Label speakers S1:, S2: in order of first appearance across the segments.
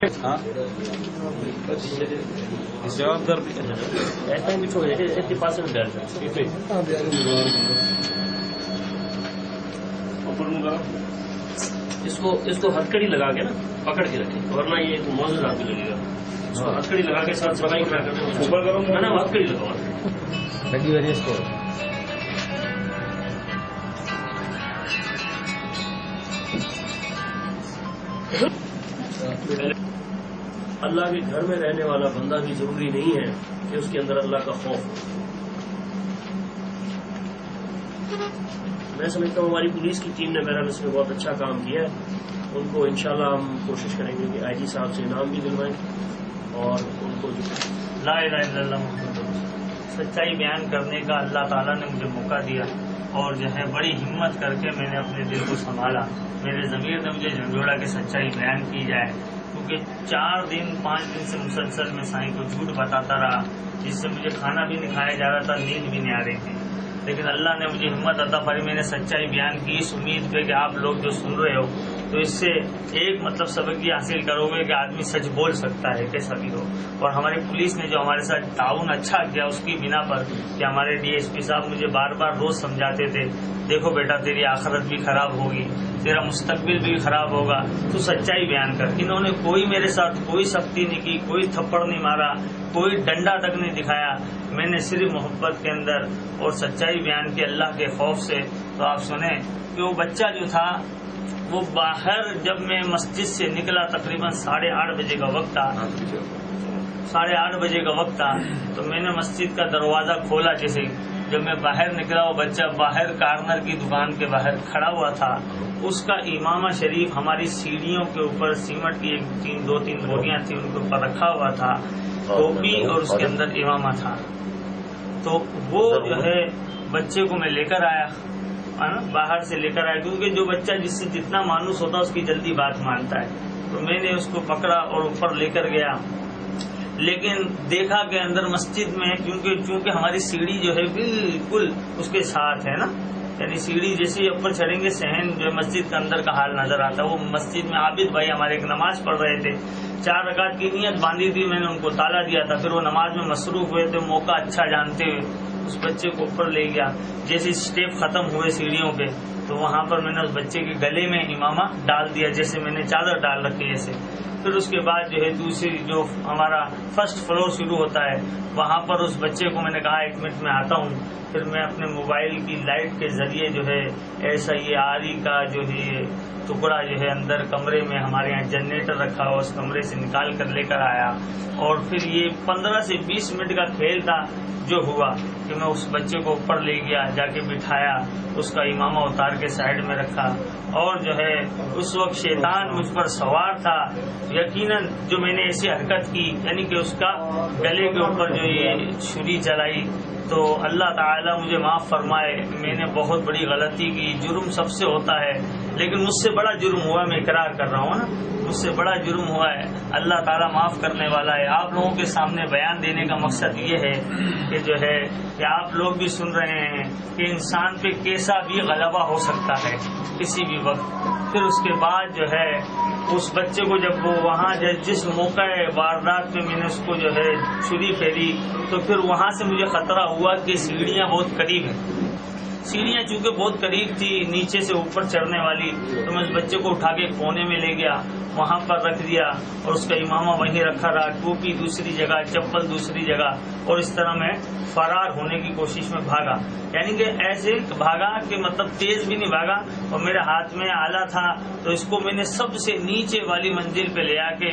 S1: جواب
S2: اس کو ہتھکڑی لگا کے نا پکڑ کے رکھے ورنہ یہ موزوں آپ کو لگے گا. اس کو ہتھکڑی لگا کے ساتھ صفائی کرا کرنا نا ہتھکڑی لگاؤ
S1: لگی ہوئی ہے اس کو.
S2: اللہ کے گھر میں رہنے والا بندہ بھی ضروری نہیں ہے کہ اس کے اندر اللہ کا خوف ہو. میں سمجھتا ہوں ہماری پولیس کی ٹیم نے میرا اس میں بہت اچھا کام کیا ہے. ان کو انشاءاللہ ہم کوشش کریں گے کہ آئی جی صاحب سے انعام بھی دلوائیں اور ان کو
S3: لا الہ الا اللہ محمد رسول اللہ سچائی بیان کرنے کا اللہ تعالیٰ نے مجھے موقع دیا اور جو ہے بڑی ہمت کر کے میں نے اپنے دل کو سنبھالا. میرے ضمیر نے مجھے جھنجھوڑا کہ سچائی بیان کی جائے، کیونکہ 4 دن 5 دن سے مسلسل میں سائیں کو جھوٹ بتاتا رہا، جس سے مجھے کھانا بھی نہیں کھایا جا رہا تھا، نیند بھی نہیں آ رہی تھی. لیکن اللہ نے مجھے ہمت عطا فرمائی. میں نے سچائی بیان کی اس امید پہ کہ آپ لوگ جو سن رہے ہو تو اس سے ایک مطلب سبق یہ حاصل کرو گے کہ آدمی سچ بول سکتا ہے کیسا بھی ہو. اور ہماری پولیس نے جو ہمارے ساتھ تعاون اچھا کیا اس کی بنا پر کہ ہمارے ڈی ایس پی صاحب مجھے بار بار روز سمجھاتے تھے، دیکھو بیٹا تیری آخرت بھی خراب ہوگی، تیرا مستقبل بھی خراب ہوگا، تو سچائی بیان کر. انہوں نے کوئی میرے ساتھ کوئی سختی نہیں کی، کوئی تھپڑ نہیں مارا، کوئی ڈنڈا تک نہیں دکھایا. میں نے صرف محبت کے اندر اور سچائی بیان کی اللہ کے خوف سے. تو آپ سنیں کہ وہ بچہ جو تھا وہ باہر جب میں مسجد سے نکلا تقریباً 8:30 بجے کا وقت تھا، 8:30 بجے کا وقت تھا، تو میں نے مسجد کا دروازہ کھولا. جیسے جب میں باہر نکلا وہ بچہ باہر کارنر کی دکان کے باہر کھڑا ہوا تھا. اس کا امامہ شریف ہماری سیڑھیوں کے اوپر سیمنٹ کی 2-3 بوریاں تھیں ان کے اوپر رکھا ہوا تھا، ٹوپی اور اس کے اندر امامہ تھا. تو وہ جو ہے بچے کو میں لے کر آیا، باہر سے لے کر آیا، کیونکہ جو بچہ جس سے جتنا مانوس ہوتا ہے اس کی جلدی بات مانتا ہے. تو میں نے اس کو پکڑا اور اوپر لے کر گیا. لیکن دیکھا کہ اندر مسجد میں چونکہ ہماری سیڑھی جو ہے بالکل اس کے ساتھ ہے نا، یعنی سیڑھی جیسے اوپر چڑھیں گے صحن جو مسجد کے اندر کا حال نظر آتا ہے. وہ مسجد میں عابد بھائی ہمارے ایک نماز پڑھ رہے تھے، 4 رکعت کی نیت باندھی تھی، میں نے ان کو تالا دیا تھا. پھر وہ نماز میں مصروف ہوئے تھے، موقع اچھا جانتے ہوئے اس بچے کو اوپر لے گیا. جیسے اسٹیپ ختم ہوئے سیڑھیوں پہ تو وہاں پر میں نے اس بچے کے گلے میں امامہ ڈال دیا، جیسے میں نے چادر ڈال رکھی جیسے. پھر اس کے بعد جو ہے دوسری جو ہمارا فرسٹ فلور شروع ہوتا ہے وہاں پر اس بچے کو میں نے کہا 1 منٹ میں آتا ہوں. پھر میں اپنے موبائل کی لائٹ کے ذریعے جو ہے ایسا یہ آری کا جو ہے ٹکڑا جو ہے اندر کمرے میں ہمارے یہاں جنریٹر رکھا ہوا اس کمرے سے نکال کر لے کر آیا. اور پھر یہ 15 سے 20 منٹ کا کھیل تھا جو ہوا کہ میں اس بچے کو اوپر لے گیا، جا کے بٹھایا، اس کا امامہ اتار کے سائڈ میں رکھا. اور جو ہے اس وقت شیطان مجھ پر سوار تھا. یقیناً جو میں نے ایسی حرکت کی یعنی کہ اس کا گلے کے اوپر جو یہ چھری چلائی، تو اللہ تعالیٰ مجھے معاف فرمائے، میں نے بہت بڑی غلطی کی. جرم سب سے ہوتا ہے لیکن مجھ سے بڑا جرم ہوا، میں اقرار کر رہا ہوں نا، مجھ سے بڑا جرم ہوا ہے. اللہ تعالیٰ معاف کرنے والا ہے. آپ لوگوں کے سامنے بیان دینے کا مقصد یہ ہے کہ جو ہے کہ آپ لوگ بھی سن رہے ہیں کہ انسان پہ کیسا بھی غلبہ ہو سکتا ہے کسی بھی وقت. پھر اس کے بعد جو ہے اس بچے کو جب وہ وہاں جس موقع واردات میں نے اس کو جو ہے چھری پھیری تو پھر وہاں سے مجھے خطرہ ہوا کہ سیڑھیاں بہت قریب ہیں. سیڑھیاں چونکہ بہت قریب تھی نیچے سے اوپر چڑھنے والی، تو میں اس بچے کو اٹھا کے کونے میں لے گیا، وہاں پر رکھ دیا اور اس کا امامہ وہیں رکھا رہا، ٹوپی دوسری جگہ، چپل دوسری جگہ. اور اس طرح میں فرار ہونے کی کوشش میں بھاگا. یعنی کہ ایسے بھاگا کہ مطلب تیز بھی نہیں بھاگا. اور میرے ہاتھ میں آلہ تھا تو اس کو میں نے سب سے نیچے والی منزل پہ لے آ کے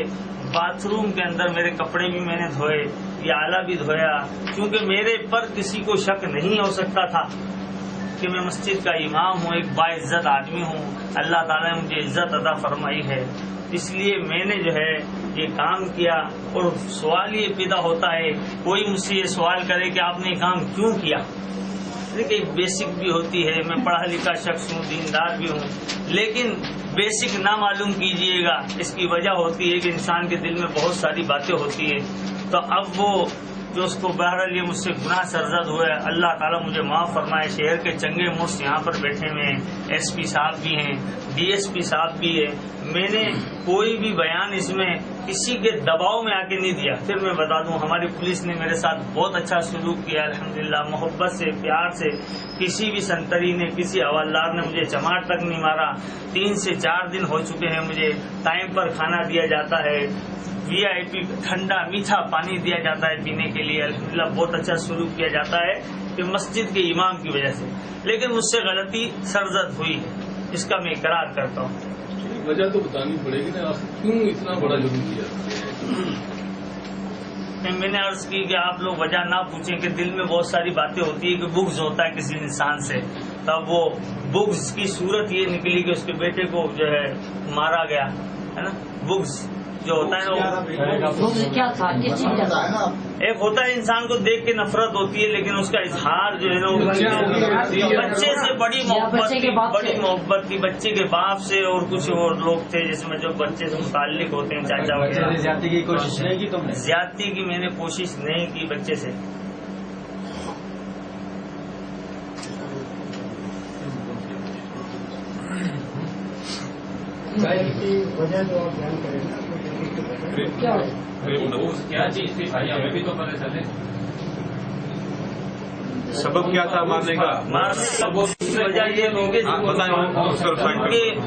S3: باتھ روم کے اندر میرے کپڑے بھی میں نے دھوئے، یہ آلہ بھی دھویا، کیونکہ میرے پر کسی کو شک نہیں ہو سکتا تھا کہ میں مسجد کا امام ہوں، ایک باعزت آدمی ہوں. اللہ تعالیٰ نے مجھے عزت عطا فرمائی ہے، اس لیے میں نے جو ہے یہ کام کیا. اور سوال یہ پیدا ہوتا ہے، کوئی مجھ سے یہ سوال کرے کہ آپ نے یہ کام کیوں کیا. دیکھیں ایک بیسک بھی ہوتی ہے، میں پڑھا لکھا شخص ہوں، دیندار بھی ہوں، لیکن بیسک نہ معلوم کیجئے گا. اس کی وجہ ہوتی ہے کہ انسان کے دل میں بہت ساری باتیں ہوتی ہیں. تو اب وہ جو اس کو بہرحال یہ مجھ سے گناہ سرزد ہوا ہے، اللہ تعالیٰ مجھے معاف فرمائے. شہر کے چنگے مرس یہاں پر بیٹھے ہوئے ہیں، ایس پی صاحب بھی ہیں، DSP صاحب بھی ہے. میں نے کوئی بھی بیان اس میں کسی کے دباؤ میں آ کے نہیں دیا. پھر میں بتا دوں ہماری پولیس نے میرے ساتھ بہت اچھا سلوک کیا الحمدللہ, محبت سے, پیار سے. کسی بھی سنتری نے, کسی حوالدار نے مجھے چماٹ تک نہیں مارا. 3 سے 4 دن ہو چکے ہیں, مجھے ٹائم پر کھانا دیا جاتا ہے, VIP ٹھنڈا میٹھا پانی دیا جاتا ہے پینے کے لیے. الحمدللہ بہت اچھا سلوک کیا جاتا ہے کہ مسجد کے امام کی وجہ سے. لیکن مجھ سے غلطی سرزد ہوئی ہے, اس کا میں اقرار کرتا ہوں.
S4: وجہ تو بتانی پڑے گی نا, کیوں اتنا بڑا جرم کیا؟
S3: میں نے عرض کی کہ آپ لوگ وجہ نہ پوچھیں کہ دل میں بہت ساری باتیں ہوتی ہیں کہ بغض ہوتا ہے کسی انسان سے. تب وہ بغض کی صورت یہ نکلی کہ اس کے بیٹے کو جو ہے مارا گیا ہے نا. بغض جو ہوتا ہے ایک ہوتا ہے انسان کو دیکھ کے نفرت ہوتی ہے, لیکن اس کا اظہار جو ہے نا بچے سے بڑی محبت تھی, بچے کے باپ سے, اور کچھ اور لوگ تھے جس میں جو بچے سے متعلق ہوتے ہیں, چاچا وغیرہ.
S1: زیادتی کی کوشش نہیں کی تم نے؟
S3: زیادتی کی میں نے کوشش نہیں کی بچے سے.
S5: وجہ جو آپ بیان کریں نا
S4: کیا چیز تھی بھائی, ہمیں بھی تو پتہ چلے.
S6: سبب کیا تھا مارنے کا؟
S3: وجہ یہ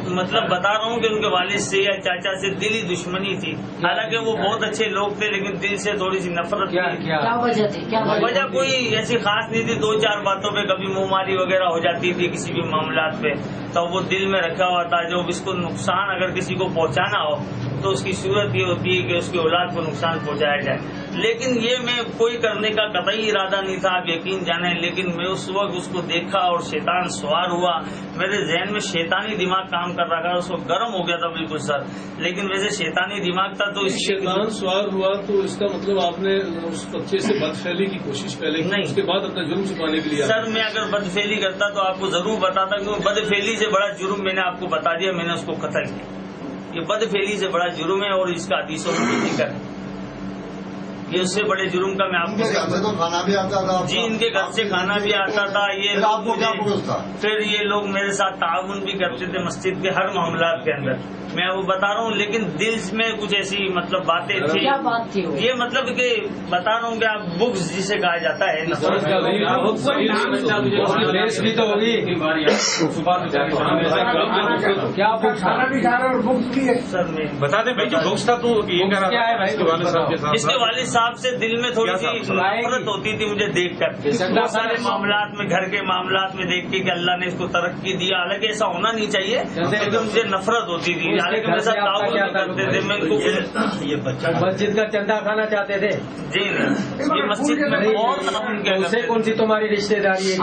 S3: مطلب بتا رہا ہوں کہ ان کے والد سے یا چاچا سے دلی دشمنی تھی. حالانکہ وہ بہت اچھے لوگ تھے, لیکن دل سے تھوڑی سی نفرت تھی.
S5: کیا وجہ تھی؟
S3: وجہ کوئی ایسی خاص نہیں تھی, 2-4 باتوں پہ کبھی منہ ماری وغیرہ ہو جاتی تھی کسی بھی معاملات پہ, تو وہ دل میں رکھا ہوا تھا. جو اس کو نقصان اگر کسی کو پہنچانا ہو تو اس کی صورت یہ ہوتی ہے کہ اس کی اولاد کو نقصان پہنچایا جائے. لیکن یہ میں کوئی کرنے کا قطعی ارادہ نہیں تھا, آپ یقین جانیں. لیکن میں اس وقت اس کو دیکھا اور شیطان سوار ہوا. میرے ذہن میں شیطانی دماغ کام کر رہا تھا, اس کو گرم ہو گیا تھا بالکل سر. لیکن ویسے شیطانی دماغ تھا تو
S4: شیطان سوار ہوا تو اس کا مطلب آپ نے اس بچے سے بدفعلی کی کوشش پہلے کی, اس کے بعد اپنا جرم چھپانے کے لیے.
S3: سر میں اگر بدفعلی کرتا تو آپ کو ضرور بتاتا, کیونکہ بدفعلی سے بڑا جرم میں نے آپ کو بتا دیا, میں نے اس کو قتل کیا. یہ بدفعلی سے بڑا جرم ہے, اور اس کا حدیثوں میں ذکر ہے. یہ اس سے بڑے جرم کا میں آپ کو
S7: تو کھانا بھی آتا تھا.
S3: جی, ان کے گھر سے کھانا بھی آتا تھا. یہ
S7: آپ کو کیا پروس تھا؟
S3: پھر یہ لوگ میرے ساتھ تعاون بھی کرتے تھے مسجد کے ہر معاملات کے اندر. میں وہ بتا رہا ہوں, لیکن دل میں کچھ ایسی مطلب باتیں تھی.
S5: کیا بات تھی؟
S3: یہ مطلب کہ بتا رہا ہوں کہ آپ بغض جسے کہا جاتا ہے,
S1: بھی تو ہوگی. کیا
S5: کھانا بھی کھا رہے اور بک بھی ہے.
S3: سر میں
S6: بتا دیں بھائی, جو بکس تھا تو یہ کہہ رہا تھا
S3: اس کے والد صاحب سے دل میں تھوڑی سی نفرت ہوتی تھی مجھے دیکھ کر. بہت سارے معاملات میں, گھر کے معاملات میں دیکھ کے کہ اللہ نے اس کو ترقی دیا. حالانکہ ایسا ہونا نہیں چاہیے, لیکن مجھے نفرت ہوتی تھی. حالانکہ میرے ساتھ تعاون نہیں کرتے تھے. میں ان کو
S1: مسجد کا چندہ کھانا چاہتے تھے.
S3: جی نہیں, یہ مسجد میں بہت تعاون کیا کرتے تھے.
S1: کون سی تمہاری رشتے داری ہے؟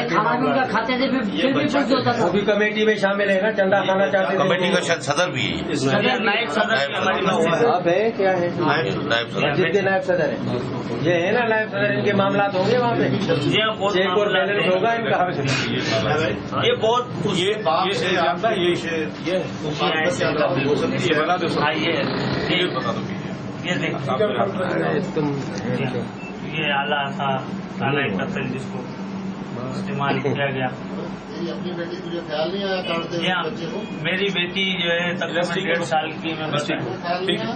S5: کھانا بھی ان کا کھاتے تھے, پھر بھی کچھ ہوتا تھا.
S1: وہ بھی کمیٹی میں شامل ہے نا, چندہ کھانا چاہتے تھے.
S8: کمیٹی کا شاید صدر بھی ہے.
S3: نائب صدر کی ہماری مسجد
S1: آپ ہے کیا ہے؟
S8: نائب صدر.
S1: مسجد کے نائب صدر ہے. یہ ہے نا نائب صدر, ان کے معاملات ہوں گے وہاں پہ.
S3: جی ہاں, بہت
S1: چیک اور بیلنس ہوگا ان کا.
S3: یہ بہت یہ یہ آلہ تھا, آلہ قتل جس کو استعمال کیا گیا.
S7: اپنی بیٹی تجھے خیال نہیں آیا کاٹتے
S3: جی ہاں,
S7: بچے کو؟
S3: میری بیٹی جو ہے تقریباً 1.5 سال کی, میں بس
S7: خیال نہیں آیا؟